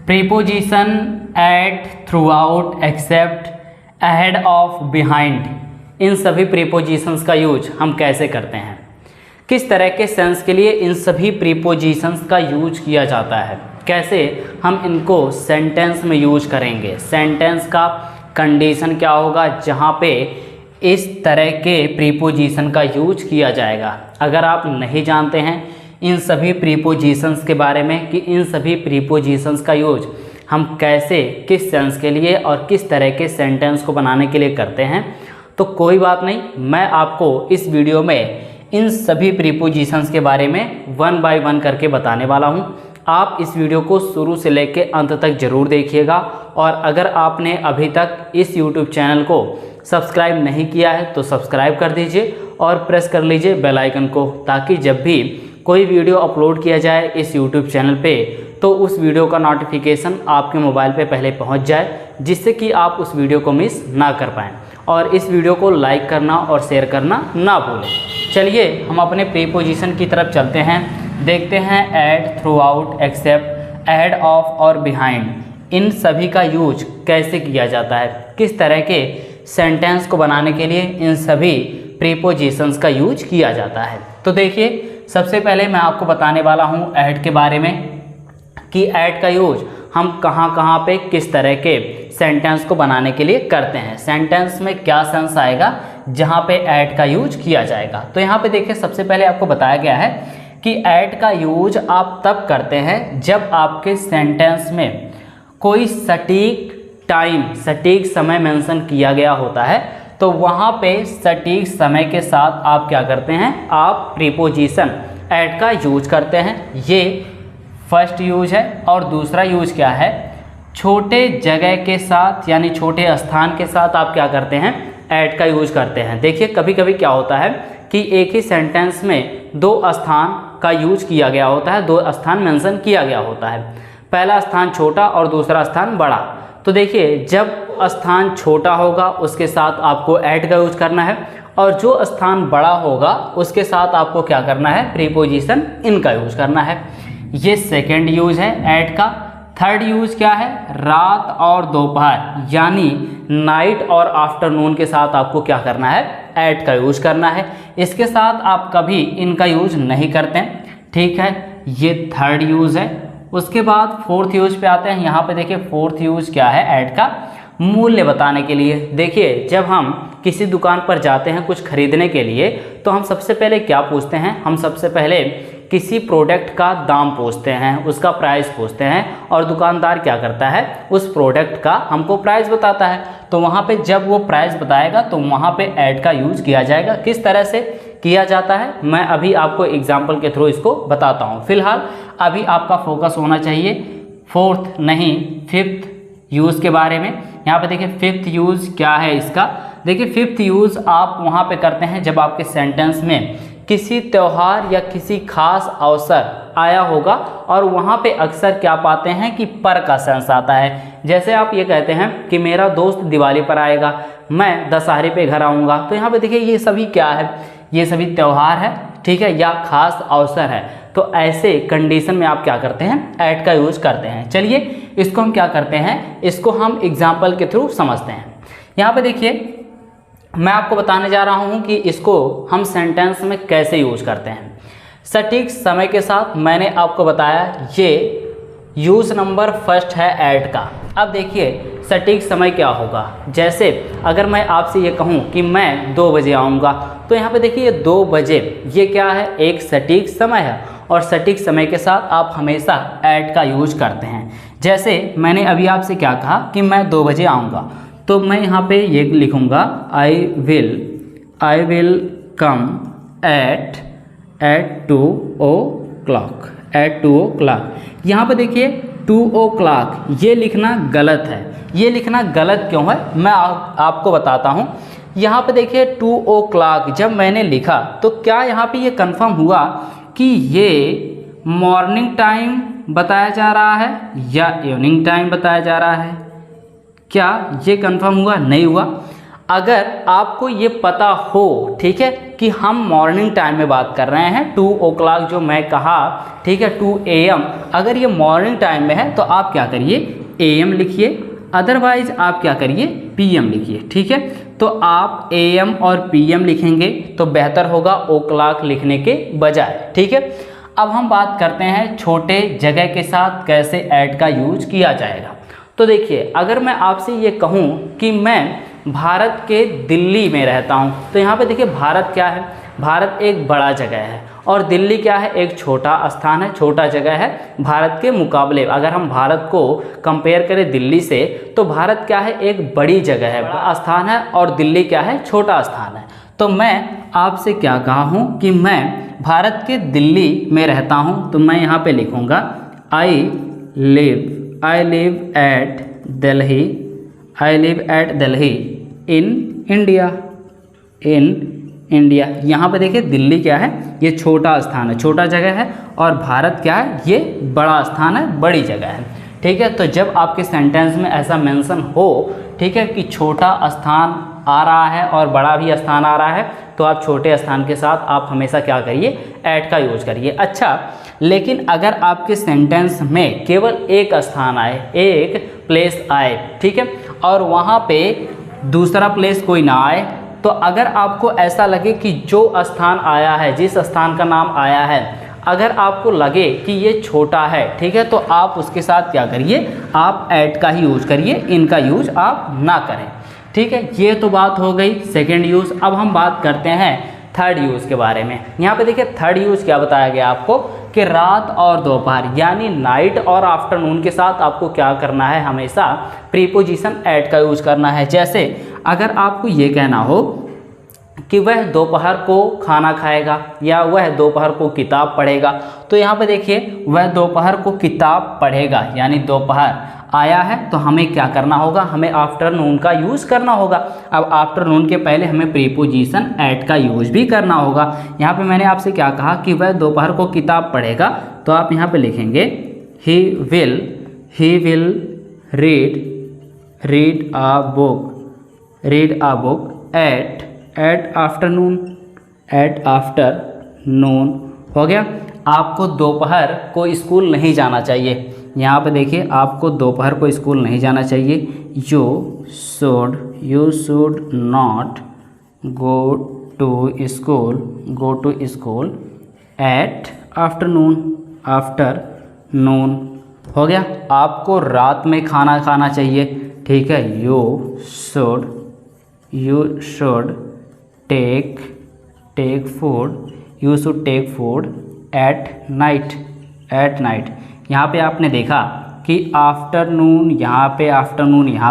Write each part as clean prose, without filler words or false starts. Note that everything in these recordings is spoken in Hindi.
Preposition at, throughout, except, ahead of, behind, इन सभी प्रीपोजिशंस का यूज हम कैसे करते हैं, किस तरह के सेंस के लिए इन सभी प्रीपोजिशंस का यूज किया जाता है, कैसे हम इनको सेंटेंस में यूज करेंगे, सेंटेंस का कंडीशन क्या होगा जहाँ पे इस तरह के प्रीपोजिशन का यूज किया जाएगा। अगर आप नहीं जानते हैं इन सभी प्रीपोजिशंस के बारे में कि इन सभी प्रीपोजिशंस का यूज हम कैसे, किस सेंस के लिए और किस तरह के सेंटेंस को बनाने के लिए करते हैं, तो कोई बात नहीं, मैं आपको इस वीडियो में इन सभी प्रीपोजिशंस के बारे में वन बाय वन करके बताने वाला हूं। आप इस वीडियो को शुरू से लेकर अंत तक ज़रूर देखिएगा और अगर आपने अभी तक इस YouTube चैनल को सब्सक्राइब नहीं किया है तो सब्सक्राइब कर दीजिए और प्रेस कर लीजिए बेल आइकन को, ताकि जब भी कोई वीडियो अपलोड किया जाए इस YouTube चैनल पे तो उस वीडियो का नोटिफिकेशन आपके मोबाइल पे पहले पहुंच जाए, जिससे कि आप उस वीडियो को मिस ना कर पाएँ और इस वीडियो को लाइक करना और शेयर करना ना भूलें। चलिए हम अपने प्रीपोजिशन की तरफ चलते हैं, देखते हैं at, throughout, except, ahead of और बिहाइंड, इन सभी का यूज कैसे किया जाता है, किस तरह के सेंटेंस को बनाने के लिए इन सभी प्रीपोजिशंस का यूज किया जाता है। तो देखिए, सबसे पहले मैं आपको बताने वाला हूँ एट के बारे में कि एट का यूज हम कहाँ कहाँ पे किस तरह के सेंटेंस को बनाने के लिए करते हैं, सेंटेंस में क्या सेंस आएगा जहाँ पे एट का यूज किया जाएगा। तो यहाँ पे देखिए, सबसे पहले आपको बताया गया है कि एट का यूज आप तब करते हैं जब आपके सेंटेंस में कोई सटीक टाइम, सटीक समय मेंशन किया गया होता है, तो वहाँ पे सटीक समय के साथ आप क्या करते हैं, आप प्रीपोजिशन एट का यूज करते हैं। ये फर्स्ट यूज है। और दूसरा यूज क्या है, छोटे जगह के साथ यानी छोटे स्थान के साथ आप क्या करते हैं, एट का यूज करते हैं। देखिए, कभी कभी क्या होता है कि एक ही सेंटेंस में दो स्थान का यूज किया गया होता है, दो स्थान मेंशन किया गया होता है, पहला स्थान छोटा और दूसरा स्थान बड़ा। तो देखिए, जब स्थान छोटा होगा उसके साथ आपको एट का यूज करना है और जो स्थान बड़ा होगा उसके साथ आपको क्या करना है, प्रीपोजिशन इन का यूज करना है। ये सेकेंड यूज है एट का। थर्ड यूज क्या है, रात और दोपहर यानी नाइट और आफ्टरनून के साथ आपको क्या करना है, एट का यूज करना है। इसके साथ आप कभी इनका यूज नहीं करते हैं, ठीक है, ये थर्ड यूज है। उसके बाद फोर्थ यूज पे आते हैं। यहाँ पे देखिए, फोर्थ यूज क्या है एट का, मूल्य बताने के लिए। देखिए, जब हम किसी दुकान पर जाते हैं कुछ खरीदने के लिए तो हम सबसे पहले क्या पूछते हैं, हम सबसे पहले किसी प्रोडक्ट का दाम पूछते हैं, उसका प्राइस पूछते हैं और दुकानदार क्या करता है, उस प्रोडक्ट का हमको प्राइस बताता है। तो वहाँ पे जब वो प्राइस बताएगा तो वहाँ पे एट का यूज किया जाएगा। किस तरह से किया जाता है मैं अभी आपको एग्जाम्पल के थ्रू इसको बताता हूँ। फिलहाल अभी आपका फोकस होना चाहिए फोर्थ नहीं फिफ्थ यूज़ के बारे में। यहाँ पे देखिए, फिफ्थ यूज़ क्या है इसका। देखिए, फिफ्थ यूज़ आप वहाँ पे करते हैं जब आपके सेंटेंस में किसी त्यौहार या किसी खास अवसर आया होगा और वहाँ पे अक्सर क्या पाते हैं कि पर का सेंस आता है। जैसे आप ये कहते हैं कि मेरा दोस्त दिवाली पर आएगा, मैं दशहरे पे घर आऊँगा। तो यहाँ पे देखिए, ये सभी क्या है, ये सभी त्यौहार है, ठीक है, या खास अवसर है। तो ऐसे कंडीशन में आप क्या करते हैं, एट का यूज करते हैं। चलिए इसको हम क्या करते हैं, इसको हम एग्जाम्पल के थ्रू समझते हैं। यहाँ पे देखिए, मैं आपको बताने जा रहा हूँ कि इसको हम सेंटेंस में कैसे यूज करते हैं। सटीक समय के साथ मैंने आपको बताया, ये यूज नंबर फर्स्ट है एट का। अब देखिए, सटीक समय क्या होगा, जैसे अगर मैं आपसे ये कहूँ कि मैं 2 बजे आऊँगा, तो यहाँ पे देखिए, ये 2 बजे ये क्या है, एक सटीक समय है और सटीक समय के साथ आप हमेशा एट का यूज करते हैं। जैसे मैंने अभी आपसे क्या कहा कि मैं 2 बजे आऊँगा, तो मैं यहाँ पे ये लिखूँगा, I will come at 2 o'clock, at 2 o'clock। यहाँ पे देखिए 2 o'clock ये लिखना गलत है। ये लिखना गलत क्यों है मैं आपको बताता हूँ। यहाँ पे देखिए 2 o'clock जब मैंने लिखा तो क्या यहाँ पे ये कंफर्म हुआ कि ये मॉर्निंग टाइम बताया जा रहा है या इवनिंग टाइम बताया जा रहा है? क्या ये कंफर्म हुआ? नहीं हुआ। अगर आपको ये पता हो, ठीक है, कि हम मॉर्निंग टाइम में बात कर रहे हैं, 2 o'clock जो मैं कहा, ठीक है, 2 AM, अगर ये मॉर्निंग टाइम में है तो आप क्या करिए, AM लिखिए, अदरवाइज आप क्या करिए, PM लिखिए, ठीक है। तो आप AM और PM लिखेंगे तो बेहतर होगा o'clock लिखने के बजाय, ठीक है। अब हम बात करते हैं छोटे जगह के साथ कैसे ऐड का यूज किया जाएगा। तो देखिए, अगर मैं आपसे ये कहूँ कि मैं भारत के दिल्ली में रहता हूँ, तो यहाँ पे देखिए भारत क्या है, भारत एक बड़ा जगह है और दिल्ली क्या है, एक छोटा स्थान है, छोटा जगह है भारत के मुकाबले। अगर हम भारत को कंपेयर करें दिल्ली से, तो भारत क्या है, एक बड़ी जगह है, बड़ा स्थान है, और दिल्ली क्या है, छोटा स्थान है। तो मैं आपसे क्या कहा हूँ कि मैं भारत के दिल्ली में रहता हूँ, तो मैं यहाँ पे लिखूँगा I live at Delhi, I live at Delhi in India, in India. यहाँ पे देखिए दिल्ली क्या है, ये छोटा स्थान है, छोटा जगह है, और भारत क्या है, ये बड़ा स्थान है, बड़ी जगह है, ठीक है। तो जब आपके सेंटेंस में ऐसा मेंशन हो, ठीक है, कि छोटा स्थान आ रहा है और बड़ा भी स्थान आ रहा है, तो आप छोटे स्थान के साथ आप हमेशा क्या करिए, ऐट का यूज करिए। अच्छा, लेकिन अगर आपके सेंटेंस में केवल एक स्थान आए, एक प्लेस आए, ठीक है, और वहाँ पे दूसरा प्लेस कोई ना आए, तो अगर आपको ऐसा लगे कि जो स्थान आया है, जिस स्थान का नाम आया है, अगर आपको लगे कि ये छोटा है, ठीक है, तो आप उसके साथ क्या करिए, आप ऐट का ही यूज करिए, इनका यूज आप ना करें, ठीक है। ये तो बात हो गई सेकेंड यूज। अब हम बात करते हैं थर्ड यूज के बारे में। यहाँ पे देखिए थर्ड यूज क्या बताया गया आपको, कि रात और दोपहर यानी नाइट और आफ्टरनून के साथ आपको क्या करना है, हमेशा प्रीपोजिशन ऐट का यूज करना है। जैसे अगर आपको ये कहना हो कि वह दोपहर को खाना खाएगा या वह दोपहर को किताब पढ़ेगा, तो यहाँ पे देखिए वह दोपहर को किताब पढ़ेगा यानी दोपहर आया है, तो हमें क्या करना होगा, हमें आफ्टरनून का यूज़ करना होगा। अब आफ्टरनून के पहले हमें प्रीपोजिशन ऐट का यूज भी करना होगा। यहाँ पे मैंने आपसे क्या कहा कि वह दोपहर को किताब पढ़ेगा, तो आप यहाँ पे लिखेंगे he will read a book at afternoon. हो गया। आपको दोपहर को स्कूल नहीं जाना चाहिए, यहाँ पे देखिए आपको दोपहर को स्कूल नहीं जाना चाहिए। You should not go to school at afternoon. हो गया। आपको रात में खाना खाना चाहिए, ठीक है। You should take food at night. यहाँ पे आपने देखा कि आफ्टरनून यहाँ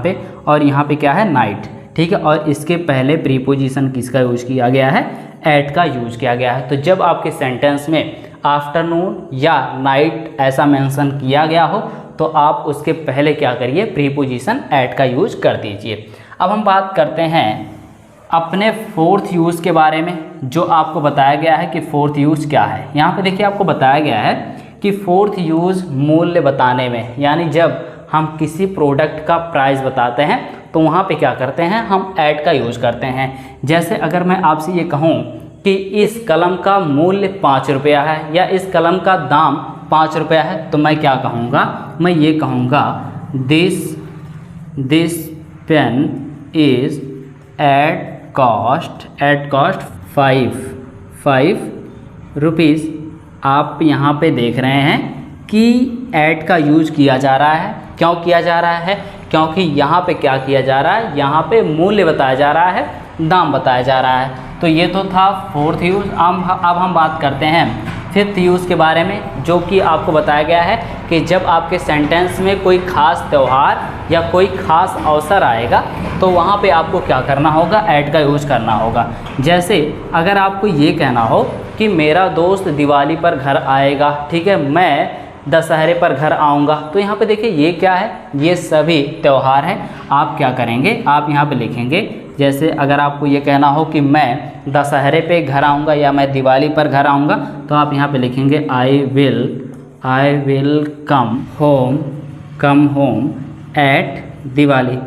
पे और यहाँ पे क्या है, नाइट, ठीक है। और इसके पहले प्रीपोजिशन किसका यूज किया गया है, एट का यूज किया गया है। तो जब आपके सेंटेंस में आफ्टरनून या नाइट ऐसा मेंशन किया गया हो, तो आप उसके पहले क्या करिए, प्रीपोजिशन एट का यूज कर दीजिए। अब हम बात करते हैं अपने फोर्थ यूज़ के बारे में, जो आपको बताया गया है कि फोर्थ यूज़ क्या है। यहाँ पे देखिए आपको बताया गया है कि फोर्थ यूज़ मूल्य बताने में, यानी जब हम किसी प्रोडक्ट का प्राइस बताते हैं तो वहाँ पे क्या करते हैं, हम ऐट का यूज़ करते हैं। जैसे अगर मैं आपसे ये कहूँ कि इस कलम का मूल्य 5 रुपया है या इस कलम का दाम 5 रुपया है, तो मैं क्या कहूँगा, मैं ये कहूँगा this pen is at cost 5 rupees. आप यहाँ पे देख रहे हैं कि ऐट का यूज किया जा रहा है। क्यों किया जा रहा है, क्योंकि यहाँ पे क्या किया जा रहा है, यहाँ पे मूल्य बताया जा रहा है, दाम बताया जा रहा है। तो ये तो था फोर्थ यूज़। अब हम बात करते हैं फिफ्थ यूज़ के बारे में, जो कि आपको बताया गया है कि जब आपके सेंटेंस में कोई ख़ास त्यौहार या कोई ख़ास अवसर आएगा, तो वहाँ पे आपको क्या करना होगा, ऐट का यूज़ करना होगा। जैसे अगर आपको ये कहना हो कि मेरा दोस्त दिवाली पर घर आएगा, ठीक है, मैं दशहरे पर घर आऊँगा, तो यहाँ पे देखिए ये क्या है, ये सभी त्यौहार हैं। आप क्या करेंगे, आप यहाँ पे लिखेंगे, जैसे अगर आपको ये कहना हो कि मैं दशहरे पे घर आऊँगा या मैं दिवाली पर घर आऊँगा, तो आप यहाँ पे लिखेंगे आई will come home at Diwali.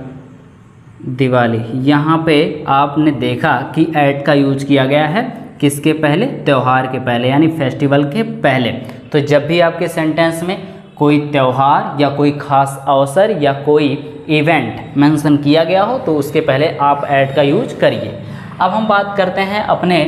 Diwali. यहाँ पे आपने देखा कि ऐट का यूज किया गया है किसके पहले, त्यौहार के पहले यानी फेस्टिवल के पहले। तो जब भी आपके सेंटेंस में कोई त्यौहार या कोई खास अवसर या कोई इवेंट मेंशन किया गया हो तो उसके पहले आप ऐट का यूज करिए। अब हम बात करते हैं अपने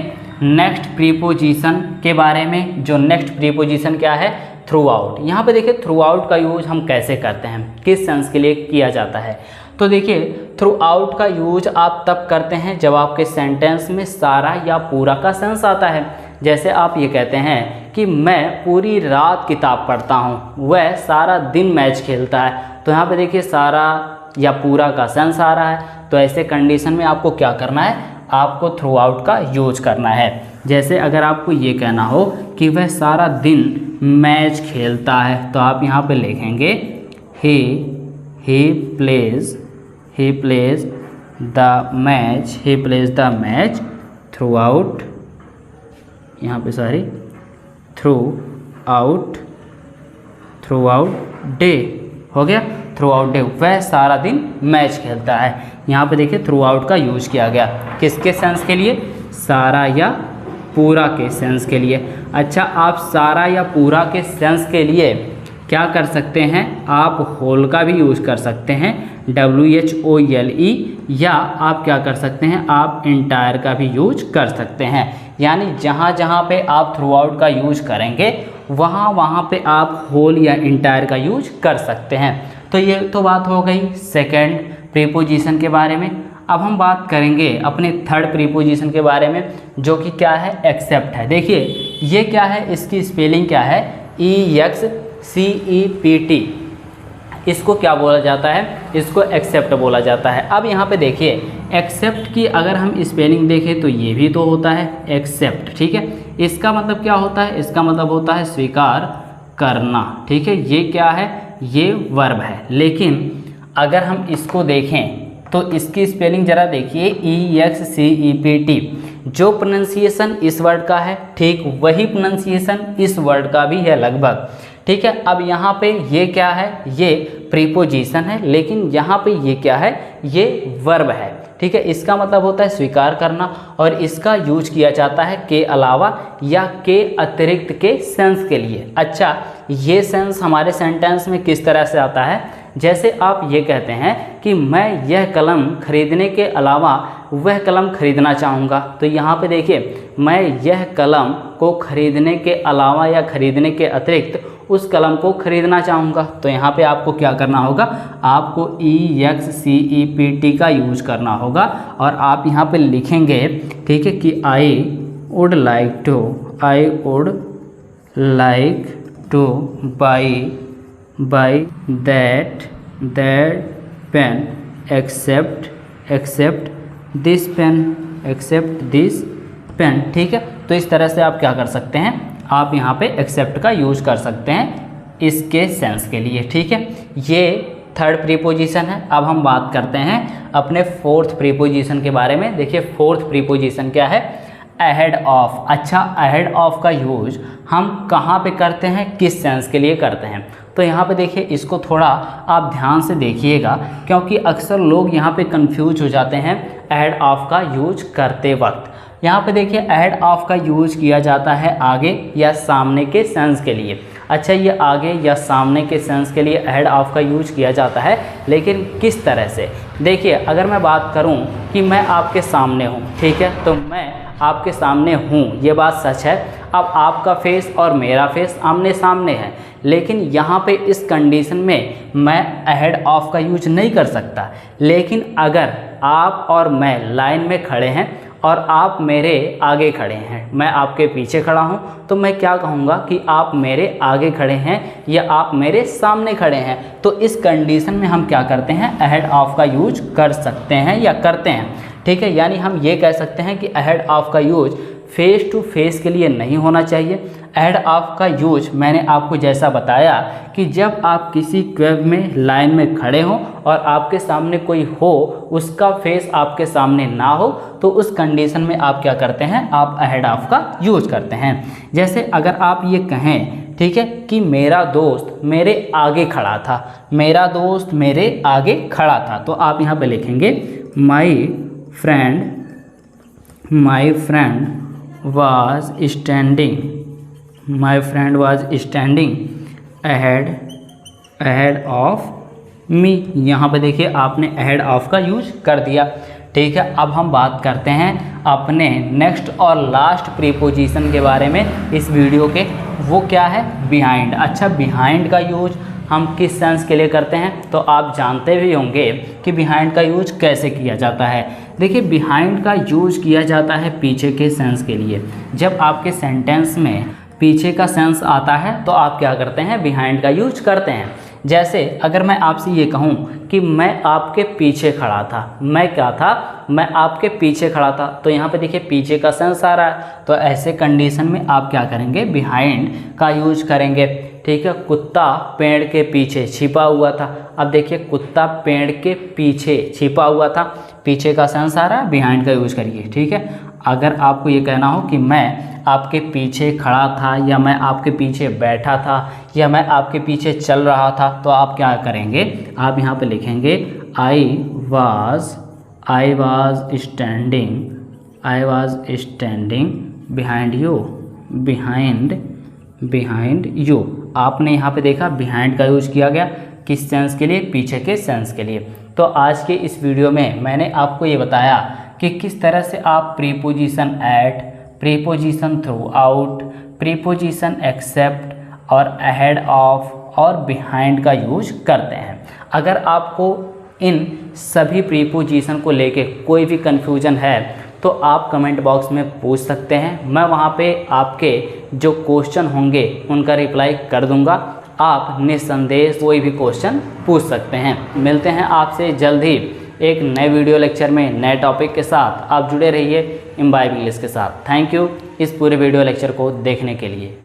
नेक्स्ट प्रीपोजिशन के बारे में। जो नेक्स्ट प्रीपोजिशन क्या है, थ्रू आउट। यहाँ पे देखिए थ्रू आउट का यूज हम कैसे करते हैं, किस सेंस के लिए किया जाता है। तो देखिए थ्रू आउट का यूज आप तब करते हैं जब आपके सेंटेंस में सारा या पूरा का सेंस आता है। जैसे आप ये कहते हैं कि मैं पूरी रात किताब पढ़ता हूँ, वह सारा दिन मैच खेलता है। तो यहाँ पे देखिए सारा या पूरा का सेंस आ रहा है। तो ऐसे कंडीशन में आपको क्या करना है, आपको थ्रू आउट का यूज करना है। जैसे अगर आपको ये कहना हो कि वह सारा दिन मैच खेलता है तो आप यहाँ पे लिखेंगे he plays the match throughout, यहाँ पे सारी throughout day हो गया। थ्रू आउट डे, वह सारा दिन मैच खेलता है। यहाँ पे देखिए थ्रू आउट का यूज किया गया किसके सेंस के लिए, सारा या पूरा के सेंस के लिए। अच्छा, आप सारा या पूरा के सेंस के लिए क्या कर सकते हैं, आप होल का भी यूज कर सकते हैं, WHOLE, या आप क्या कर सकते हैं, आप इंटायर का भी यूज कर सकते हैं। यानी जहाँ जहाँ पे आप थ्रू आउट का यूज करेंगे वहाँ पे आप होल या इंटायर का यूज कर सकते हैं। तो ये तो बात हो गई सेकंड प्रीपोजिशन के बारे में। अब हम बात करेंगे अपने थर्ड प्रीपोजिशन के बारे में, जो कि क्या है, एक्सेप्ट है। देखिए ये क्या है, इसकी स्पेलिंग क्या है, EXCEPT। इसको क्या बोला जाता है, इसको एक्सेप्ट बोला जाता है। अब यहाँ पे देखिए एक्सेप्ट की अगर हम स्पेलिंग देखें तो ये भी तो होता है एक्सेप्ट, ठीक है। इसका मतलब क्या होता है, इसका मतलब होता है स्वीकार करना, ठीक है। ये क्या है, ये वर्ब है। लेकिन अगर हम इसको देखें तो इसकी स्पेलिंग ज़रा देखिए, EXCEPT। जो प्रोनाउंसिएशन इस वर्ड का है ठीक वही प्रोनाउंसिएशन इस वर्ड का भी है लगभग, ठीक है। अब यहाँ पे ये क्या है, ये प्रीपोजिशन है, लेकिन यहाँ पे ये क्या है, ये वर्ब है, ठीक है। इसका मतलब होता है स्वीकार करना और इसका यूज किया जाता है के अलावा या के अतिरिक्त के सेंस के लिए। अच्छा, ये सेंस हमारे सेंटेंस में किस तरह से आता है, जैसे आप ये कहते हैं कि मैं यह कलम खरीदने के अलावा वह कलम खरीदना चाहूँगा। तो यहाँ पे देखिए मैं यह कलम को खरीदने के अलावा या खरीदने के अतिरिक्त उस कलम को खरीदना चाहूँगा। तो यहाँ पे आपको क्या करना होगा, आपको EXCEPT का यूज करना होगा और आप यहाँ पे लिखेंगे, ठीक है, कि I would like to buy that pen, accept this pen, ठीक है। तो इस तरह से आप क्या कर सकते हैं, आप यहाँ पे एक्सेप्ट का यूज कर सकते हैं इसके सेंस के लिए, ठीक है। ये थर्ड प्रीपोजिशन है। अब हम बात करते हैं अपने फोर्थ प्रीपोजिशन के बारे में। देखिए फोर्थ प्रीपोजिशन क्या है, अहेड ऑफ। अच्छा, अहेड ऑफ का यूज हम कहाँ पे करते हैं, किस सेंस के लिए करते हैं। तो यहाँ पे देखिए इसको थोड़ा आप ध्यान से देखिएगा, क्योंकि अक्सर लोग यहाँ पे कंफ्यूज हो जाते हैं अहेड ऑफ का यूज करते वक्त। यहाँ पे देखिए अहेड ऑफ का यूज किया जाता है आगे या सामने के सेंस के लिए। अच्छा, ये आगे या सामने के सेंस के लिए अहेड ऑफ का यूज किया जाता है, लेकिन किस तरह से। देखिए अगर मैं बात करूँ कि मैं आपके सामने हूँ, ठीक है, तो मैं आपके सामने हूँ, ये बात सच है। अब आपका फेस और मेरा फेस आमने सामने है, लेकिन यहाँ पे इस कंडीशन में मैं अहेड ऑफ का यूज नहीं कर सकता। लेकिन अगर आप और मैं लाइन में खड़े हैं और आप मेरे आगे खड़े हैं, मैं आपके पीछे खड़ा हूँ, तो मैं क्या कहूँगा कि आप मेरे आगे खड़े हैं या आप मेरे सामने खड़े हैं। तो इस कंडीशन में हम क्या करते हैं, अहेड ऑफ का यूज कर सकते हैं या करते हैं, ठीक है। यानी हम ये कह सकते हैं कि अहेड ऑफ का यूज फेस टू फेस के लिए नहीं होना चाहिए। अहेड ऑफ का यूज मैंने आपको जैसा बताया कि जब आप किसी क्वेब में लाइन में खड़े हों और आपके सामने कोई हो, उसका फेस आपके सामने ना हो, तो उस कंडीशन में आप क्या करते हैं, आप अहेड ऑफ का यूज करते हैं। जैसे अगर आप ये कहें ठीक है, कि मेरा दोस्त मेरे आगे खड़ा था, मेरा दोस्त मेरे आगे खड़ा था। तो आप यहाँ पे लिखेंगे my friend was standing ahead of me. यहाँ पे देखिए आपने अहेड ऑफ का यूज कर दिया। ठीक है, अब हम बात करते हैं अपने नेक्स्ट और लास्ट प्रीपोजिशन के बारे में इस वीडियो के। वो क्या है? बिहाइंड। अच्छा, बिहाइंड का यूज हम किस सेंस के लिए करते हैं? तो आप जानते भी होंगे कि बिहाइंड का यूज कैसे किया जाता है। देखिए, बिहाइंड का यूज किया जाता है पीछे के सेंस के लिए। जब आपके सेंटेंस में पीछे का सेंस आता है तो आप क्या करते हैं? बिहाइंड का यूज करते हैं। जैसे अगर मैं आपसे ये कहूँ कि मैं आपके पीछे खड़ा था, मैं क्या था? मैं आपके पीछे खड़ा था, तो यहाँ पे देखिए पीछे का सेंस आ रहा है। तो ऐसे कंडीशन में आप क्या करेंगे? बिहाइंड का यूज करेंगे। ठीक है, कुत्ता पेड़ के पीछे छिपा हुआ था। अब देखिए कुत्ता पेड़ के पीछे छिपा हुआ था, पीछे का सेंस आ रहा है, बिहाइंड का यूज करिए। ठीक है, अगर आपको ये कहना हो कि मैं आपके पीछे खड़ा था, या मैं आपके पीछे बैठा था, या मैं आपके पीछे चल रहा था, तो आप क्या करेंगे? आप यहाँ पे लिखेंगे I was standing behind you. आपने यहाँ पे देखा बिहाइंड का यूज किया गया किस सेंस के लिए? पीछे के सेंस के लिए। तो आज के इस वीडियो में मैंने आपको ये बताया कि किस तरह से आप preposition at, preposition throughout, preposition except और अहेड ऑफ और बिहाइंड का यूज करते हैं। अगर आपको इन सभी प्रीपोजिशन को लेके कोई भी कन्फ्यूजन है तो आप कमेंट बॉक्स में पूछ सकते हैं। मैं वहाँ पे आपके जो क्वेश्चन होंगे उनका रिप्लाई कर दूँगा। आप निस्संदेह कोई भी क्वेश्चन पूछ सकते हैं। मिलते हैं आपसे जल्द ही एक नए वीडियो लेक्चर में नए टॉपिक के साथ। आप जुड़े रहिए इम्बाइब इंग्लिश के साथ। थैंक यू इस पूरे वीडियो लेक्चर को देखने के लिए।